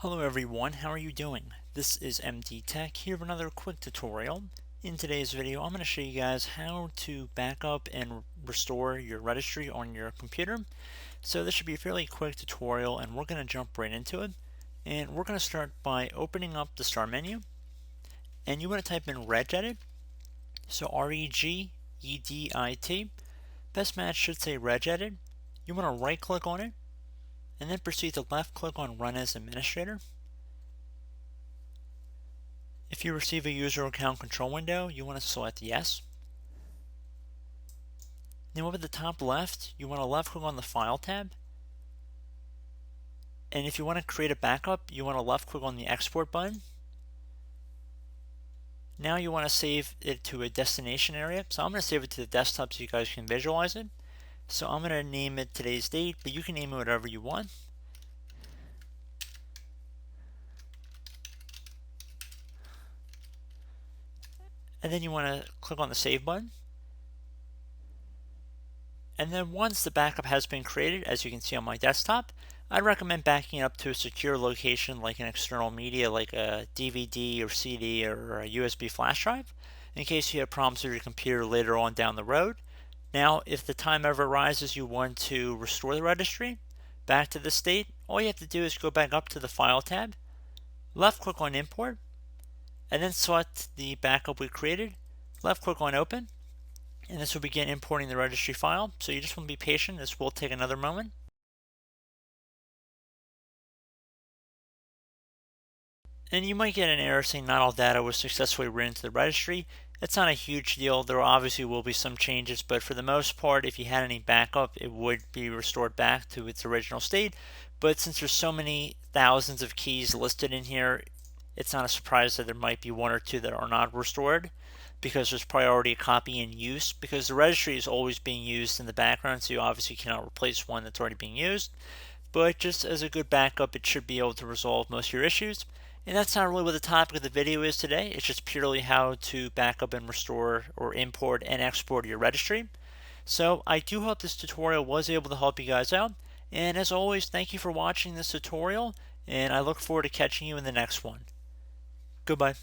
Hello everyone, how are you doing? This is MD Tech here with another quick tutorial. In today's video, I'm going to show you guys how to back up and restore your registry on your computer. So this should be a fairly quick tutorial and we're going to jump right into it. And we're going to start by opening up the start menu and you want to type in regedit. So regedit. Best match should say regedit. You want to right click on it and then proceed to left click on Run as Administrator. If you receive a user account control window, you want to select Yes. Then over the top left, you want to left click on the File tab. And if you want to create a backup, you want to left click on the Export button. Now you want to save it to a destination area. So I'm going to save it to the desktop so you guys can visualize it. So I'm going to name it today's date, but you can name it whatever you want. And then you want to click on the Save button. And then once the backup has been created, as you can see on my desktop, I'd recommend backing it up to a secure location like an external media like a DVD or CD or a USB flash drive in case you have problems with your computer later on down the road. Now, if the time ever arises you want to restore the registry back to the state, all you have to do is go back up to the File tab, left click on Import, and then select the backup we created, left click on Open, and this will begin importing the registry file. So you just want to be patient. This will take another moment. And you might get an error saying not all data was successfully written to the registry. It's not a huge deal. There obviously will be some changes, but for the most part, if you had any backup, it would be restored back to its original state. But since there's so many thousands of keys listed in here, it's not a surprise that there might be one or two that are not restored because there's probably already a copy in use, because the registry is always being used in the background, so you obviously cannot replace one that's already being used. But just as a good backup, it should be able to resolve most of your issues. And that's not really what the topic of the video is today. It's just purely how to back up and restore or import and export your registry. So I do hope this tutorial was able to help you guys out. And as always, thank you for watching this tutorial, and I look forward to catching you in the next one. Goodbye.